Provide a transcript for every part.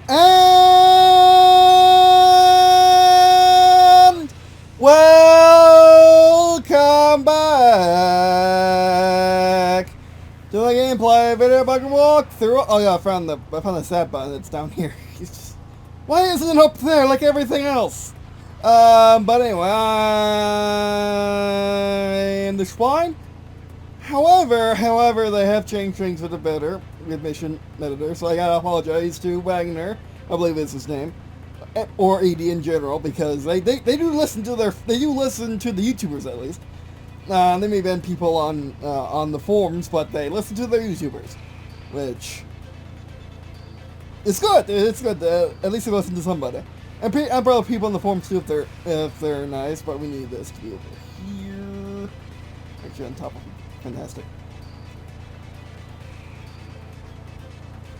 And welcome back to the gameplay video bug walkthrough. Oh yeah, I found the stat button. It's down here. Why isn't it up there like everything else? But anyway, I'm the Schwein. However, they have changed things for the better with Mission Editor, so I gotta apologize to Wagner, I believe is his name, or AD in general, because they do listen to the YouTubers at least. They may have been people on the forums, but they listen to their YouTubers, which is good. It's good. At least they listen to somebody. And probably people on the forums too if they're nice. But we need this to be over here, actually on top of it. Fantastic.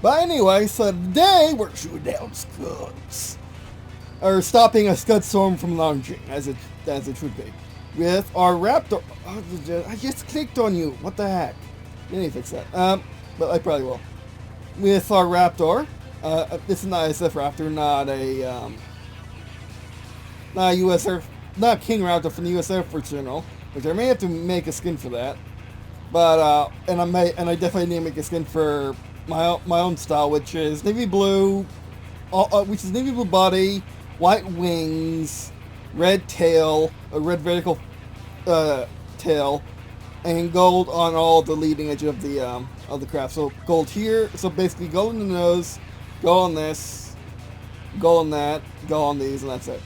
But anyway, so today we're shooting down Scuds, or stopping a Scud Storm from launching, as it should be, with our Raptor. Oh, I just clicked on you. What the heck? You need to fix that. But I probably will. With our Raptor. This is not SF Raptor, not a US Air, not King Raptor from the US Air Force General, which I may have to make a skin for that. But and I definitely need to make a skin for my own style, which is navy blue, navy blue body, white wings, red tail, a red vertical tail, and gold on all the leading edge of the craft. So gold here, so basically gold in the nose, gold on this, gold on that, gold on these, and that's it.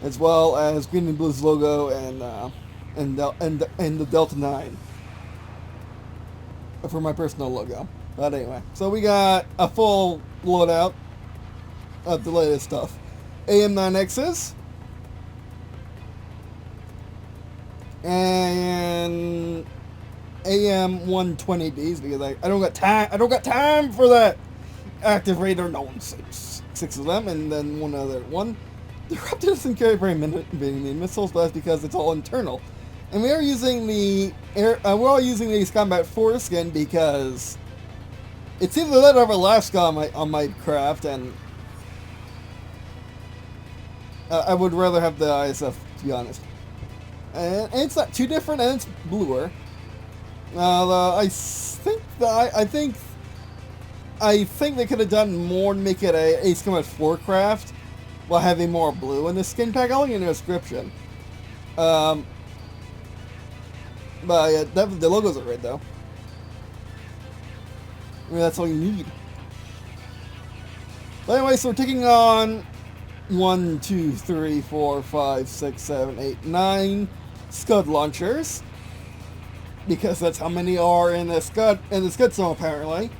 As well as Green and Blue's logo and the Delta 9 for my personal logo. But anyway, so we got a full loadout of the latest stuff. AM9Xs and AM120Ds because I don't got time for that active radar nonsense. 6 of them, and then one other one. The Raptor doesn't carry very many missiles, but that's because it's all internal. And we are using we're all using the Combat Force skin because it's either that or Alaska on my craft, and I would rather have the ISF, to be honest. And it's not too different, and it's bluer. I think they could have done more to make it a Ace Combat 4 craft while having more blue in the skin pack. I'll link in the description. But yeah, the logos are red though. I mean, that's all you need. But anyway, so we're taking on 1, 2, 3, 4, 5, 6, 7, 8, 9 Scud launchers, because that's how many are in the Scud Storm apparently.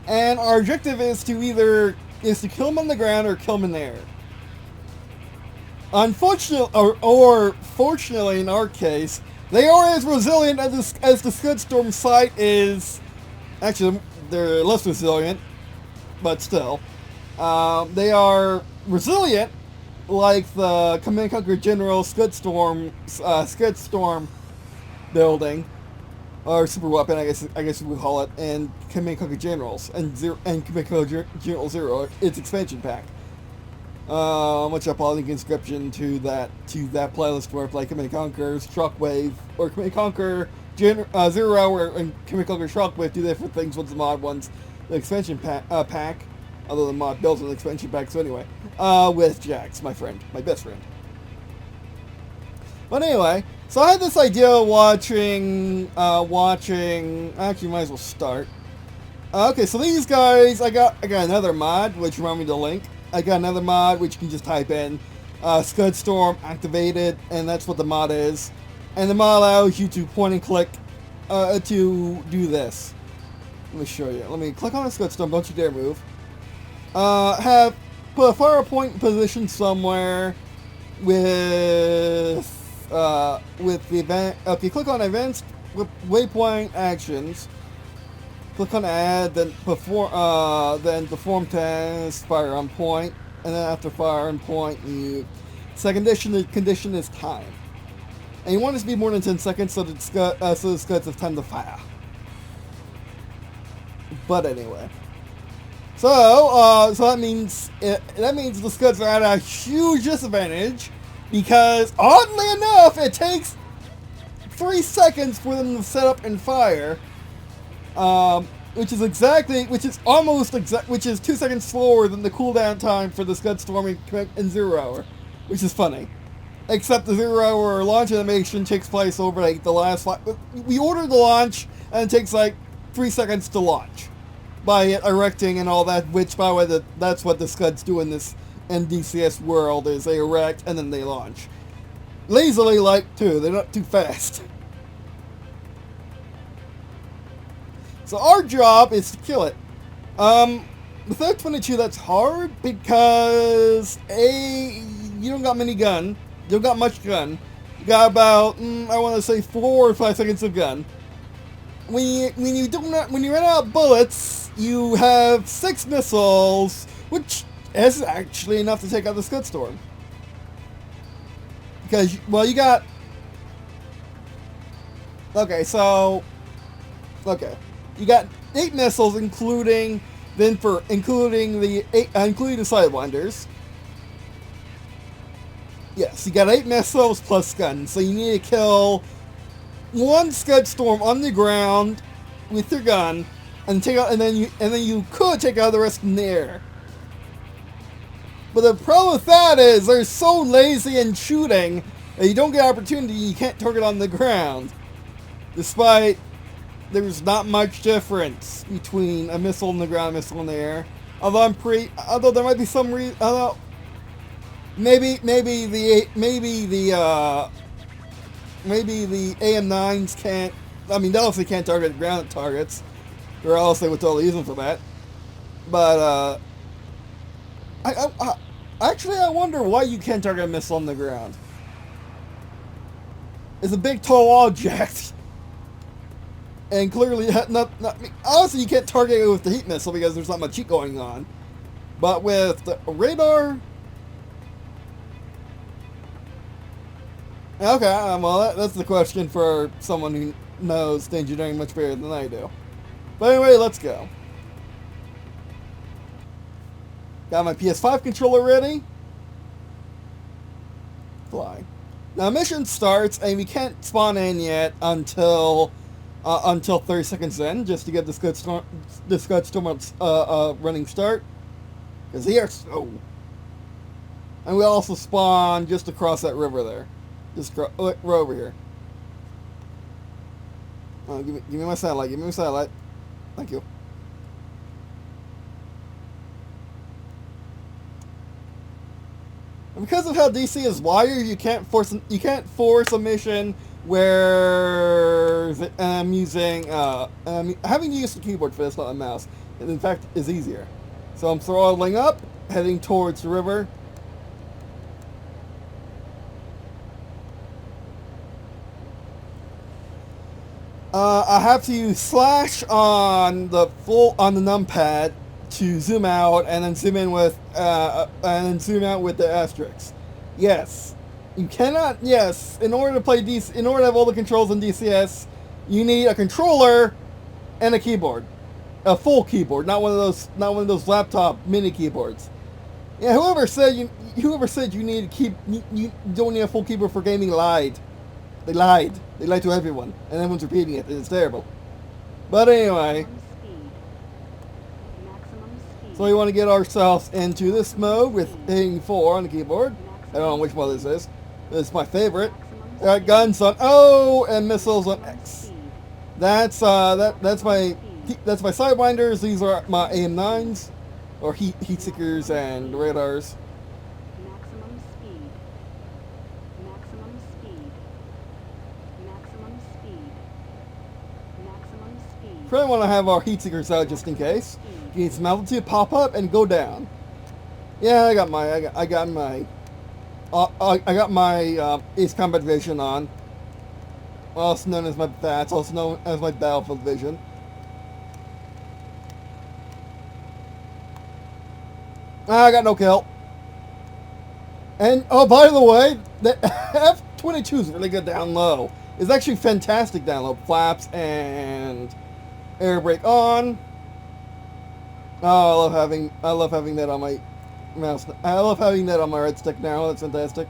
And our objective is to kill them on the ground or kill them in the air. Unfortunately, or fortunately in our case, they are as resilient as the Scud Storm site is. Actually, they're less resilient, but still. They are resilient like the Command Conquer Generals Scud Storm building, or super weapon, I guess you would call it, and Command Conquer Generals and Command Conquer General Zero, its expansion pack. Which I'll probably link inscription to that playlist where I play Command Conquer's Shockwave, or Command Conquer Zero Hour and Command Conquer Shockwave do different things. One's the mod, one's the expansion pack. Although the mod builds an expansion pack, so anyway, with Jax, my best friend. But anyway, so I had this idea of watching. Actually, might as well start. Okay, so these guys, I got another mod which you want me to link. I got another mod which you can just type in Scud Storm activated, and that's what the mod is. And the mod allows you to point and click to do this. Let me show you. Let me click on the Scud Storm. Don't you dare move. Put a fire point position somewhere with the event. Okay, click on events with waypoint actions. Click on add, then perform test, fire on point, and then after fire on point, second condition is time. And you want it to be more than 10 seconds so the Scuds have time to fire. But anyway. So that means the Scuds are at a huge disadvantage because, oddly enough, it takes 3 seconds for them to set up and fire, which is 2 seconds slower than the cooldown time for the Scud Storm in 0 hour, which is funny. Except the 0 hour launch animation takes place over like the last. We ordered the launch and it takes like 3 seconds to launch by it erecting and all that. Which, by the way, that's what the Scuds do in this DCS world: is they erect and then they launch. Lazily, like, too. They're not too fast. So our job is to kill it. With F-22, that's hard because you don't got many gun. You don't got much gun. You got about, I want to say 4 or 5 seconds of gun. When you run out of bullets, you have 6 missiles, which is actually enough to take out the Scud Storm. Because, well, you got... Okay. You got 8 missiles, including the Sidewinders. Yes, you got 8 missiles plus guns, so you need to kill 1 Scud Storm on the ground with your gun, and then you could take out the rest in the air. But the problem with that is they're so lazy in shooting that you don't get opportunity. You can't target on the ground, despite there's not much difference between a missile on the ground and a missile in the air. Although there might be some reason. Maybe the AM9s can't. I mean, they obviously can't target ground targets, or else they would totally use them for that. But I wonder why you can't target a missile on the ground. It's a big tall object, and clearly honestly you can't target it with the heat missile because there's not much heat going on. But with the radar. Okay, well, that's the question for someone who knows engineering much better than I do. But anyway, let's go. Got my PS5 controller ready. Fly. Now, mission starts, and we can't spawn in yet until 30 seconds in, just to get the Scud Storm running start. Because he are slow. And we also spawn just across that river there. Just right over here. Oh, give me my satellite. Give me my satellite. Thank you. And because of how DC is wired, you can't force a mission where I'm using having to use the keyboard for this, not a mouse. And in fact, is easier. So I'm throttling up, heading towards the river. I have to use slash on the numpad to zoom out, and then zoom in with out with the asterisks. Yes, you cannot. Yes, in order to have all the controls in DCS, you need a controller and a keyboard, a full keyboard, not one of those laptop mini keyboards. Yeah, whoever said you don't need a full keyboard for gaming lied. They lied. They lied to everyone, and everyone's repeating it, and it's terrible. But anyway, so we want to get ourselves into this mode with hitting 4 on the keyboard. I don't know which one this is. This is my favorite. I got guns on O and missiles on X. That's my sidewinders. These are my AM9s, or heat seekers and radars. Probably want to have our heat seekers out just in case. You need some altitude, pop up, and go down. Yeah, I got my Ace Combat Vision on. Also known as my BATS, also known as my Battlefield Vision. I got no kill. And oh, by the way, the F-22 is really good down low. It's actually fantastic down low. Flaps and air brake on. Oh, I love having that on my mouse. I love having that on my red stick now. That's fantastic.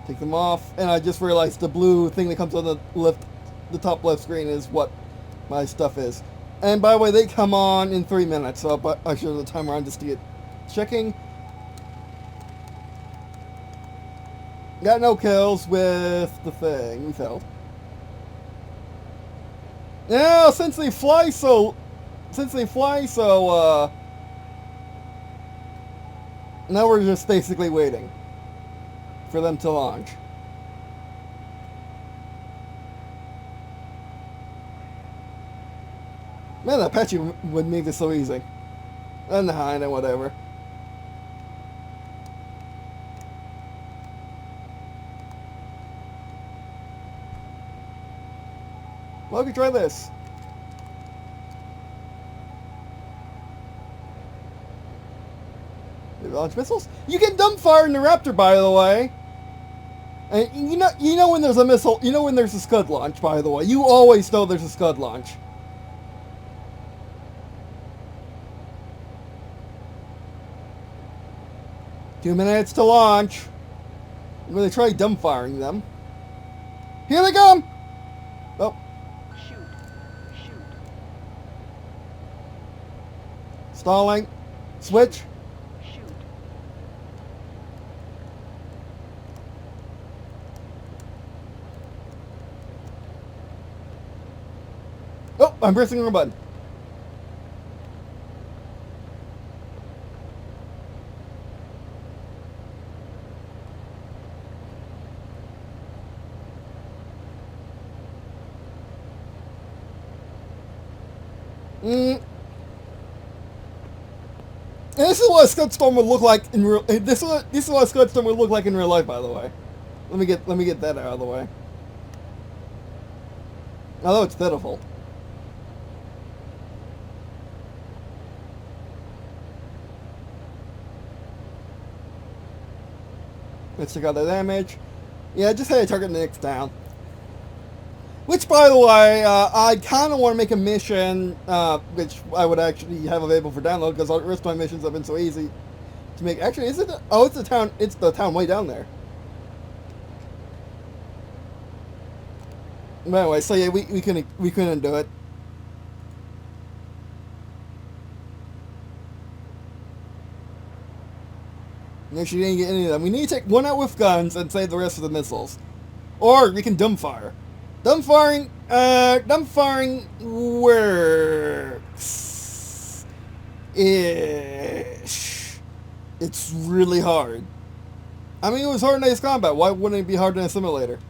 Take them off, and I just realized the blue thing that comes on the top left screen is what my stuff is. And by the way, they come on in 3 minutes, so I should have the timer on just to get checking. Got no kills with the thing. We failed. Now, since they fly so, now we're just basically waiting for them to launch. Man, that Apache would make this so easy. And the hind and whatever. Well, we could try this. They launch missiles. You can dumbfire in the Raptor, by the way. And you know when there's a missile. You know when there's a Scud launch. By the way, you always know there's a Scud launch. Two minutes to launch. I'm going to try dumbfiring them. Here they come! Oh. Shoot. Stalling. Switch. Shoot. Oh, I'm pressing the wrong button. And this is what a Scud Storm would look like in real. This is what a Scud Storm would look like in real life, by the way. Let me get that out of the way. Although it's pitiful. Let's check out the damage. Yeah, just had to target the next down. Which, by the way, I kind of want to make a mission, which I would actually have available for download, because the rest of my missions have been so easy to make. Actually, is it? Oh, it's the town. It's the town way down there. But anyway, so yeah, we couldn't do it. Actually, didn't get any of them. We need to take one out with guns and save the rest of the missiles, or we can dumbfire. Dumbfiring works. Ish. It's really hard. I mean, it was hard in Ace Combat. Why wouldn't it be hard in a simulator?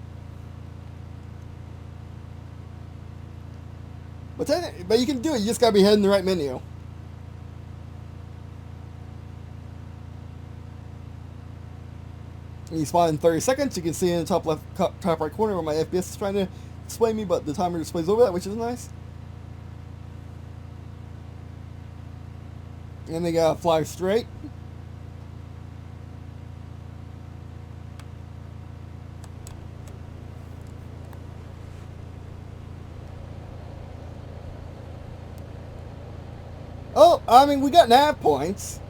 But you can do it. You just gotta be heading the right menu. You spawn in 30 seconds. You can see in the top left, top right corner where my FPS is trying to display me, but the timer displays over that, which is nice. And they gotta fly straight. Oh, I mean, we got nav points,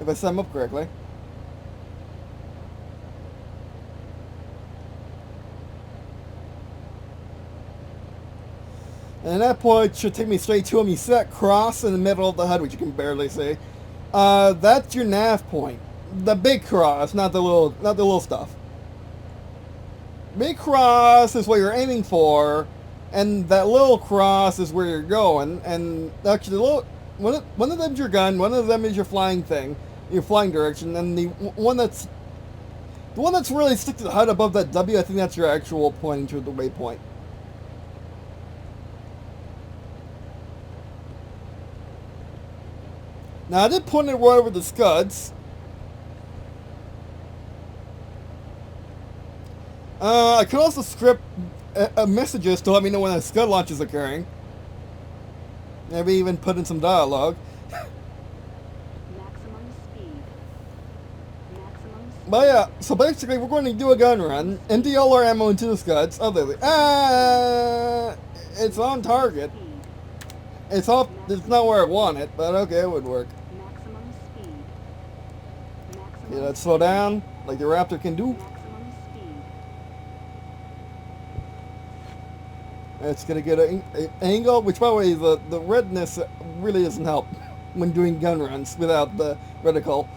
if I set them up correctly. And that point should take me straight to him. You see that cross in the middle of the HUD, which you can barely see. That's your nav point. The big cross, not the little stuff. Big cross is what you're aiming for, and that little cross is where you're going. And actually, one of them's your gun, one of them is your flying thing, your flying direction, and the one that's really stick to the HUD above that W. I think that's your actual pointing to the waypoint. Now, I did point it right over the Scuds. I could also script messages to let me know when a Scud launch is occurring. Maybe even put in some dialogue. Maximum speed. But yeah, so basically we're going to do a gun run, empty all our ammo into the Scuds. Oh, there. It's on target. It's off. It's not where I want it, but okay, it would work. Maximum speed. Okay, let's slow down, like the Raptor can do. Maximum speed. It's gonna get an angle, which by the way, the redness really doesn't help when doing gun runs without the reticle.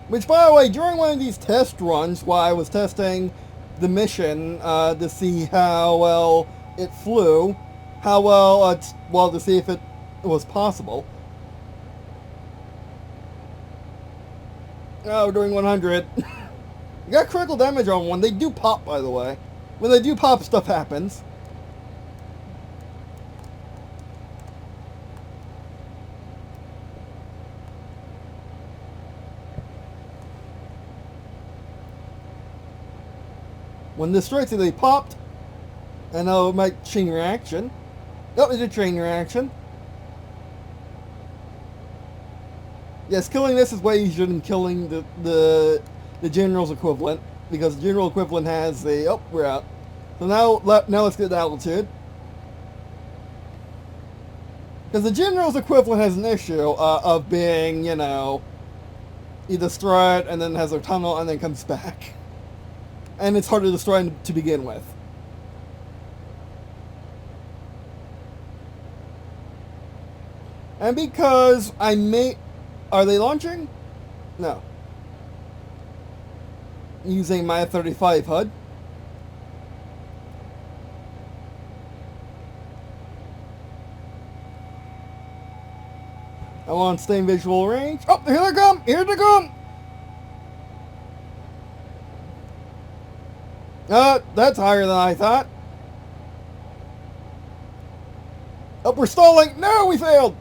Which, by the way, during one of these test runs, while I was testing the mission to see how well it flew, how well, to see if it was possible. Oh, we're doing 100. You got critical damage on one. They do pop, by the way. When they do pop, stuff happens. When this strikes, they popped. And now it might chain reaction. Oh, it's a chain reaction. Yes, killing this is way easier than killing the general's equivalent, because the general equivalent has a... Oh, we're out. So now let's get to altitude. Because the general's equivalent has an issue of being, you know, you destroy it and then has a tunnel and then comes back. And it's hard to destroy to begin with. And because I may... Are they launching? No. Using my 35 HUD. I want to stay in visual range. Oh, here they come! Here they come! That's higher than I thought. Oh, we're stalling! No, we failed!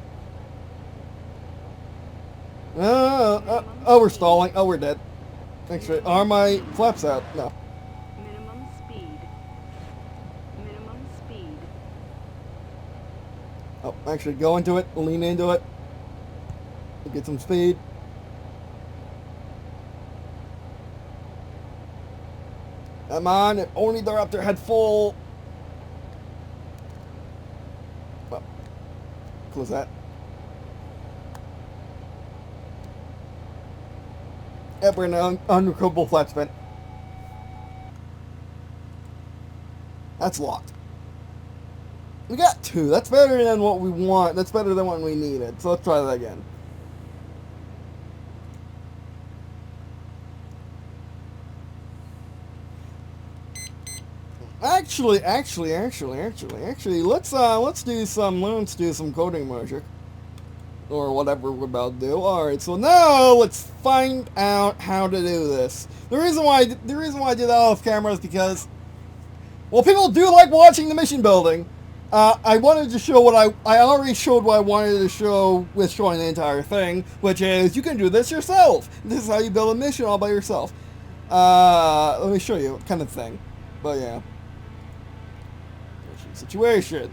Oh, we're stalling. Oh, we're dead. Actually, are my flaps out? No. Minimum speed. Minimum speed. Oh, actually, go into it. Lean into it. Get some speed. Come on, if only the Raptor had full... Well, close that. Yep, we're in an unrecoverable flat spin. That's locked. We got 2. That's better than what we want. That's better than what we needed. So let's try that again. Actually, let's do some coding magic. Or whatever we're about to do. Alright, so now let's find out how to do this. The reason why I did that off camera is because, well, people do like watching the mission building. I wanted to show I already showed what I wanted to show with showing the entire thing, which is you can do this yourself. This is how you build a mission all by yourself. Let me show you, kind of thing. But yeah. Situation.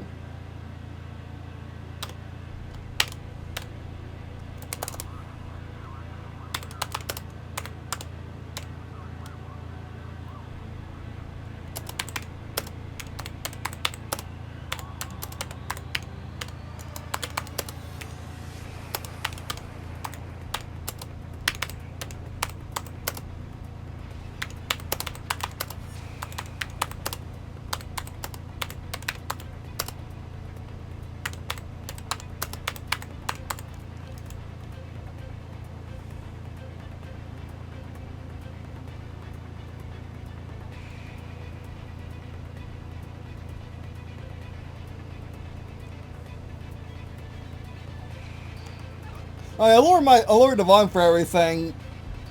I lowered the volume for everything,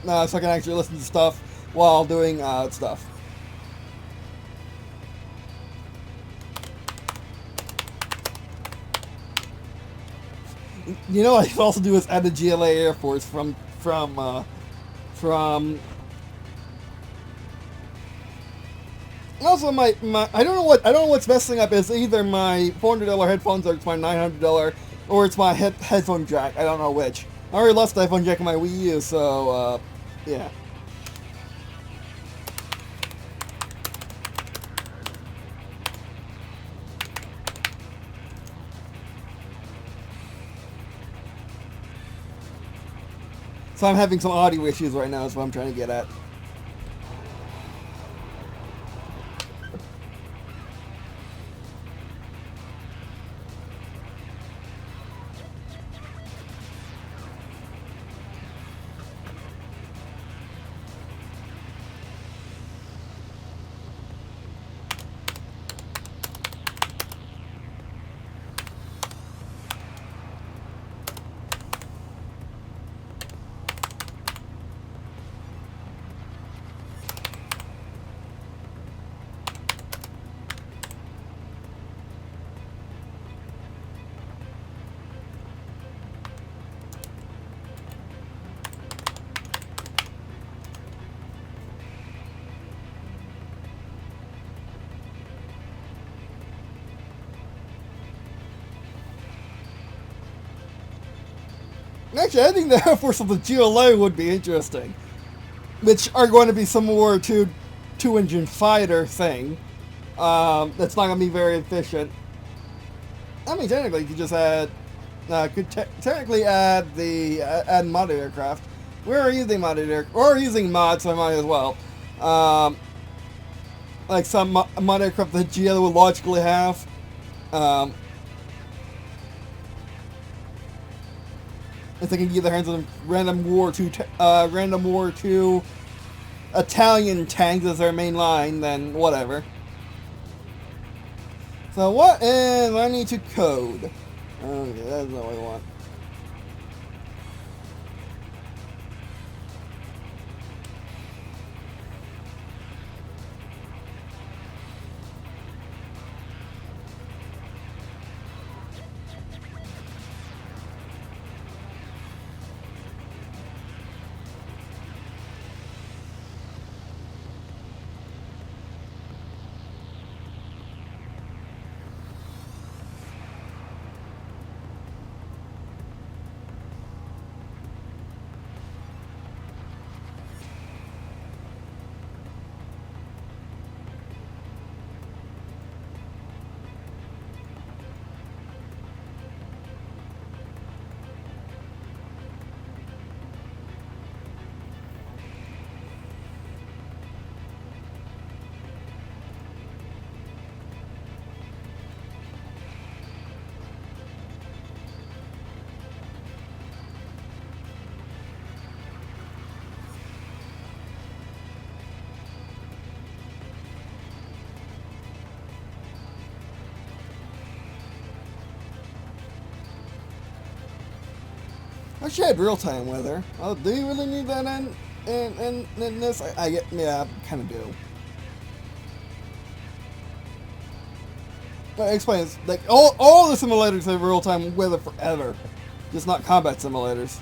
so I can actually listen to stuff while doing stuff. You know what I can also do is add the GLA Air Force from also my I don't know what's messing up. Is either my $400 headphones or it's my $900 or it's my headphone jack. I don't know which. I already lost the headphone jack in my Wii U, so yeah. So I'm having some audio issues right now is what I'm trying to get at. Actually, I think the Air Force of the GLA would be interesting. Which are going to be similar to two-engine fighter thing. That's not going to be very efficient. I mean, technically, you could just add... technically add the... add modded aircraft. We're using modded aircraft. Or using mods, so I might as well. Like some mod aircraft that GLA would logically have. If they can get their hands on random War 2 Italian tanks as their main line, then whatever. So what is I need to code? Okay, that's not what I want. I should have real-time weather. Oh, do you really need that in this? Yeah, I kind of do. But it explains, like, all the simulators have real-time weather forever. Just not combat simulators.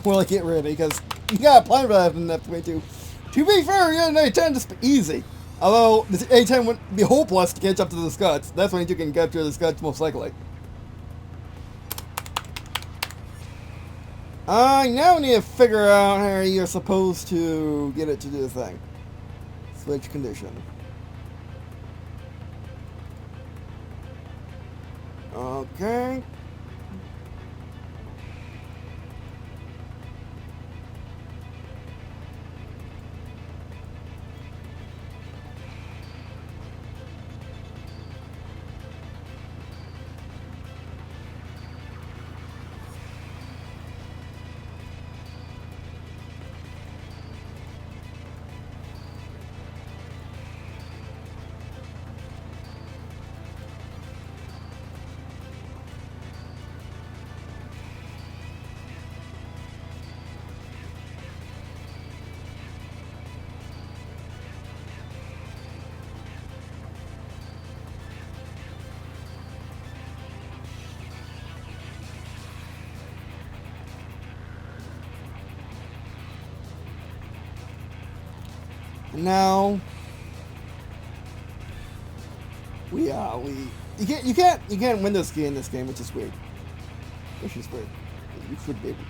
More like get ready, because you got a plan for that in that way too. To be fair, yeah, an A10 is easy. Although, the A10 would be hopeless to catch up to the Scuds. That's when you can capture the Scuds most likely. I now need to figure out how you're supposed to get it to do the thing. Switch condition. Okay. Now you can't win this game in this game, which is weird. Which is weird. You should be able to.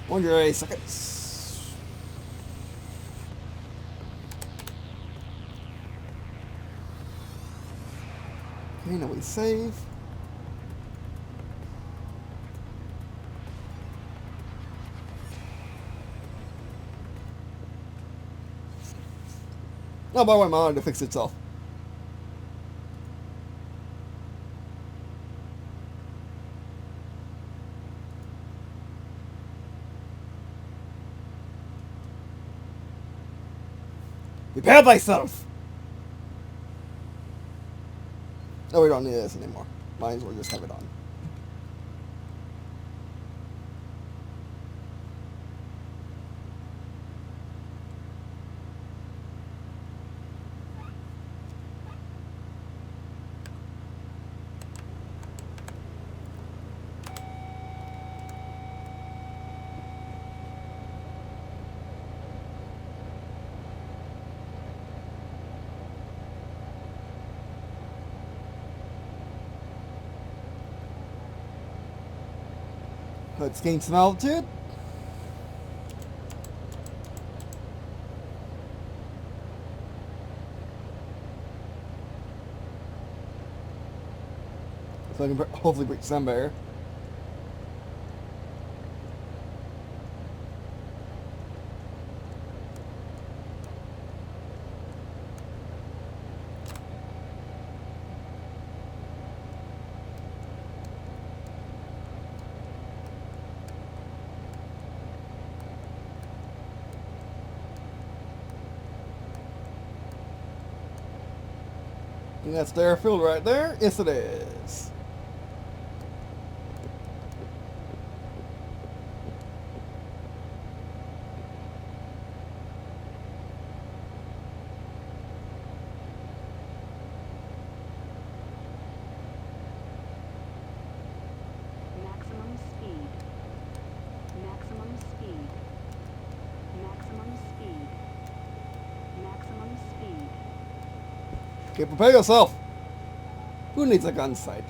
Wonder 8 seconds. Okay, now we save. Oh, by the way, my audio fixed itself. Prepare thyself! No, we don't need this anymore. Might as well just have it on. Let's gain some altitude. So I can hopefully break some barrier. And that's the airfield right there. Yes, it is. Maximum speed. Maximum speed. Maximum speed. Maximum speed. Okay, prepare yourself. Who needs a gun sight?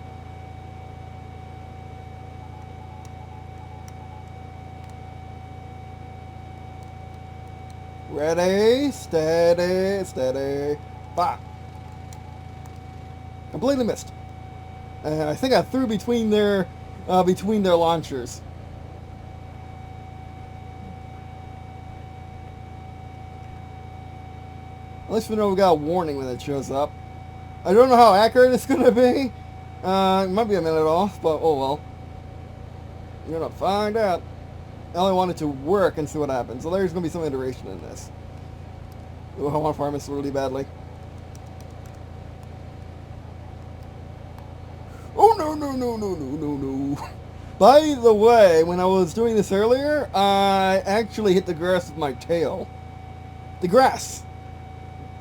Ready, steady, steady. Fire. Completely missed. And I think I threw between their launchers. At least we know we got a warning when it shows up. I don't know how accurate it's gonna be. It might be a minute off, but oh well. You're gonna find out. I only want it to work and see what happens. So there's gonna be some iteration in this. Ooh, I want to farm this really badly. Oh no no no no no no no. By the way, when I was doing this earlier, I actually hit the grass with my tail. the grass.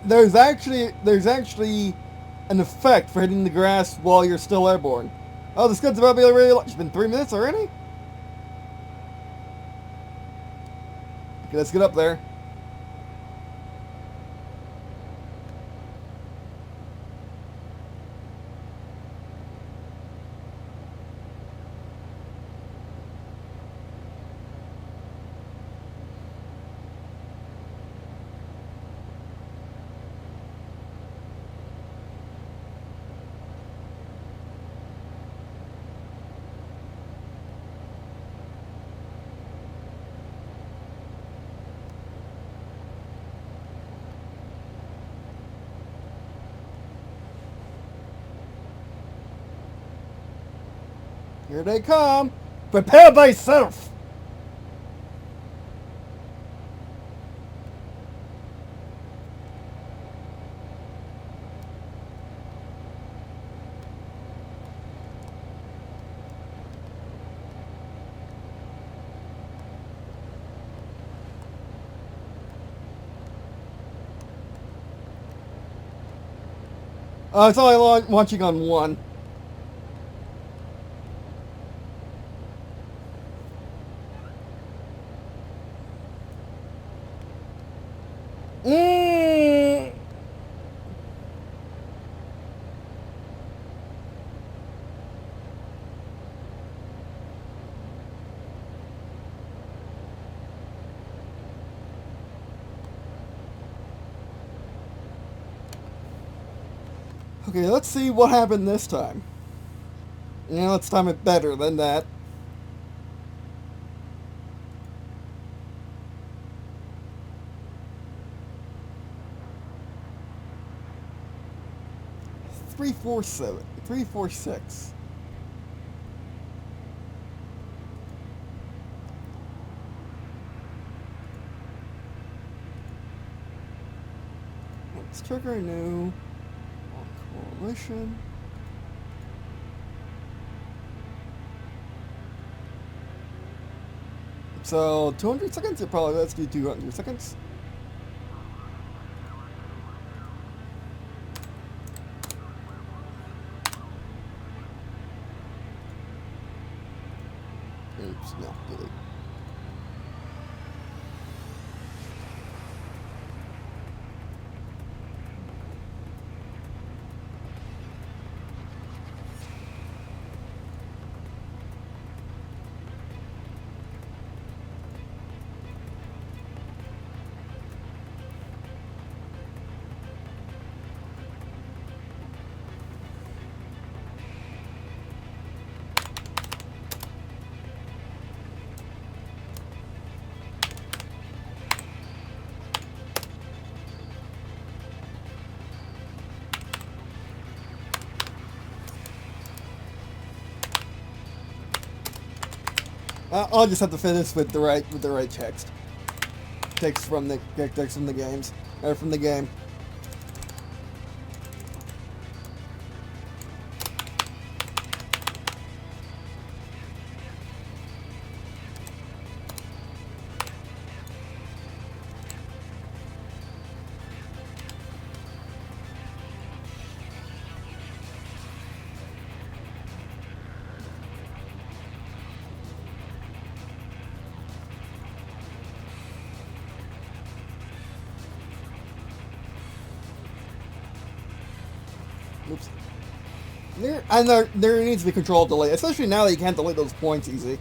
There's actually an effect for hitting the grass while you're still airborne. Oh, the Scud's about to be really. It's been 3 minutes already? Okay, let's get up there. Here they come. Prepare thyself. It's only launching on one. Okay, let's see what happened this time. Let's time it better than that. Three, 4, 7. 3, 4, 6. Let's trigger a new coalition. So 200 seconds? Probably let's do 200 seconds. Oops, no, delete. I'll just have to finish with the right text. Text from the games or from the game. Oops. There needs to be control delay, especially now that you can't delete those points easy.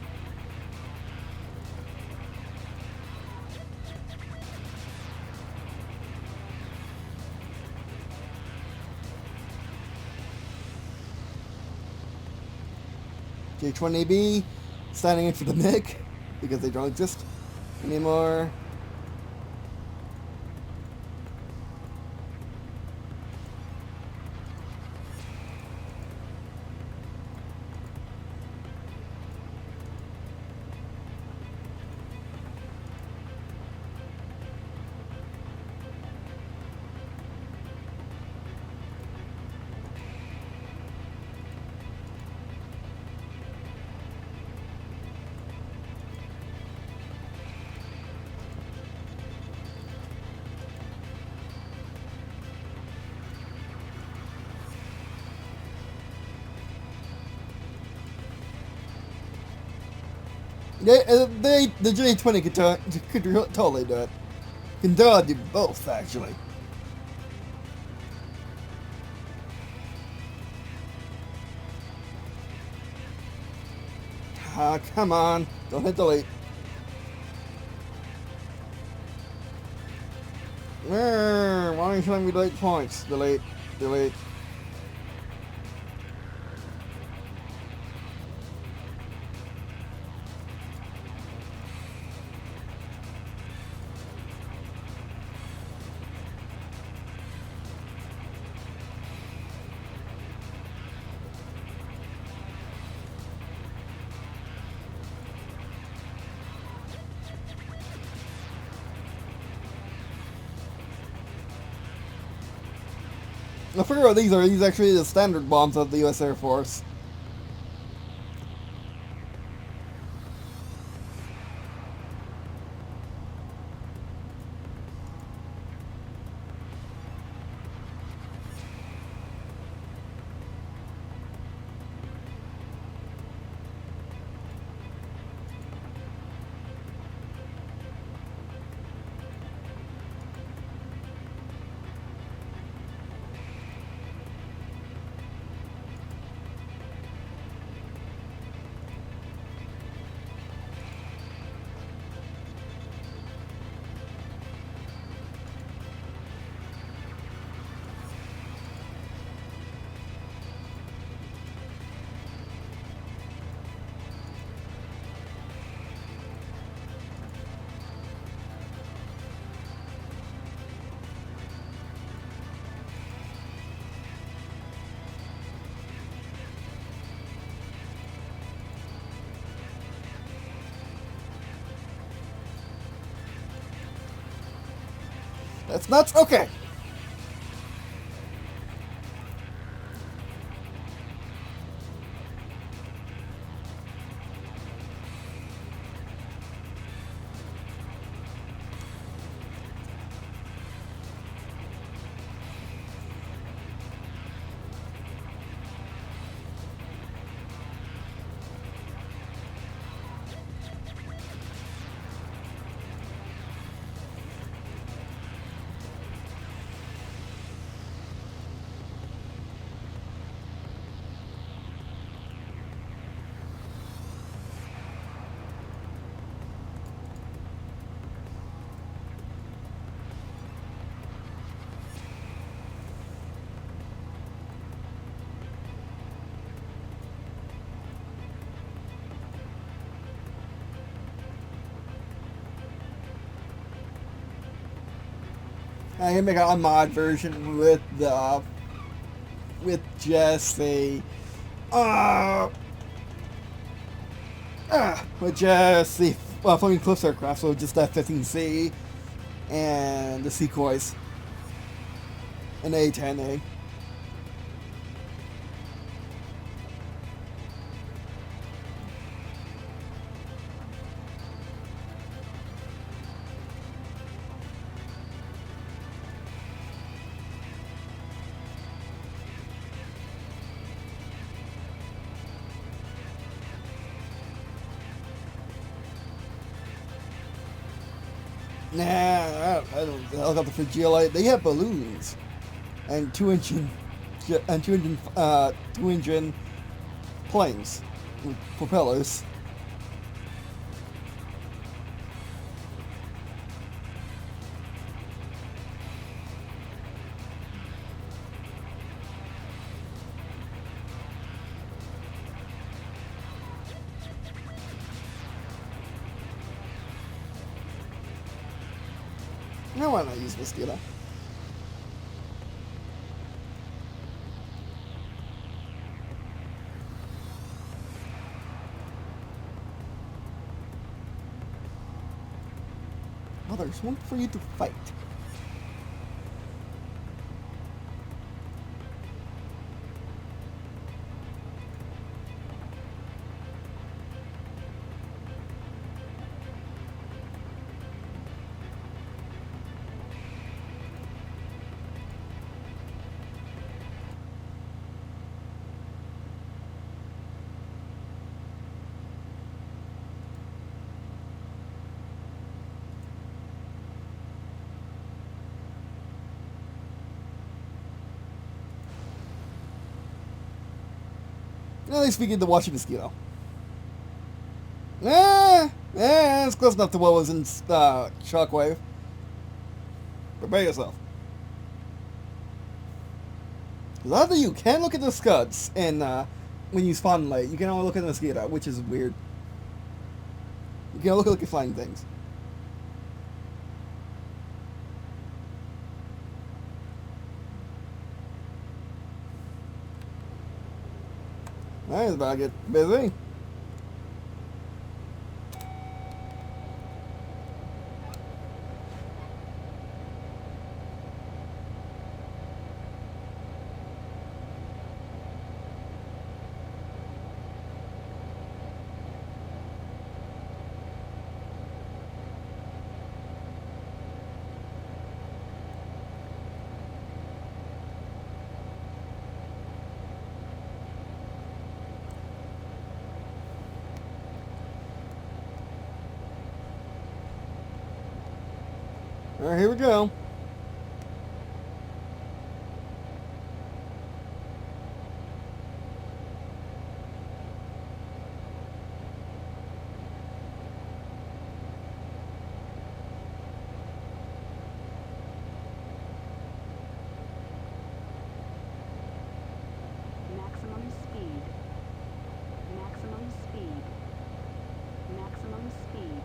J20B standing in for the MiG because they don't exist anymore. The J20 could totally do it. Can do both, actually. Ah, come on. Don't hit delete. Why are you showing me delete points? Delete. Delete. I figure these are actually the standard bombs of the U.S. Air Force. That's nuts? Okay. I can make a mod version with just a with just the Flaming Cliffs aircraft, so just that 15C and the Sequoias and A-10A. Nah, I don't. The helicopter for GLA, they have balloons and two engine planes with propellers. Now why not use Mosquito? Oh, there's one for you to fight. At least we get to watch a mosquito. It's close enough to what was in Shockwave. Prepare yourself. Because either you can look at the Scuds, and when you spawn late, you can only look at the mosquito, which is weird. You can only look at flying things. Alright, it's about to get busy. Alright, here we go. Maximum speed. Maximum speed. Maximum speed.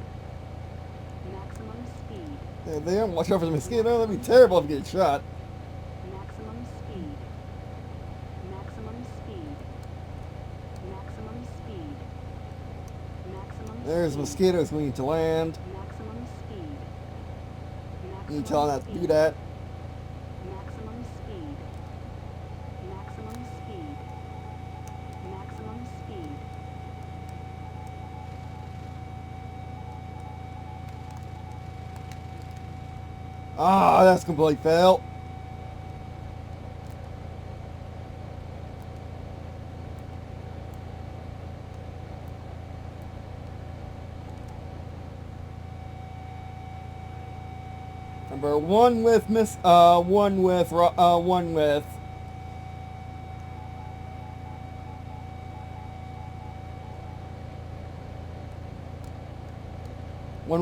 Maximum speed. Yeah, they don't watch out for the mosquito. That'd be terrible if you get shot. Maximum speed. Maximum speed. Maximum speed. Maximum There's speed. mosquitoes we need to land. Maximum speed. You Maximum tell them not to do speed. that. Maximum speed. Maximum speed. Maximum speed. Ah, that's a complete fail. Number one with one with one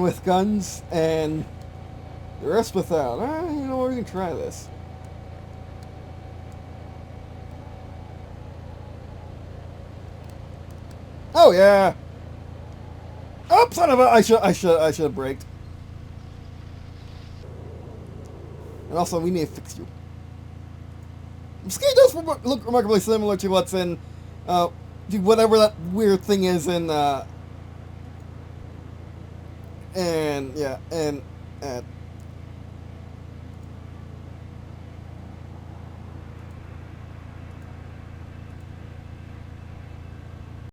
with guns and the rest without. You know what? We can try this. Oh yeah. Oh, son of a! I should have braked. And also, we need to fix you. Mosquitoes look remarkably similar to what's in, to whatever that weird thing is in, and yeah, and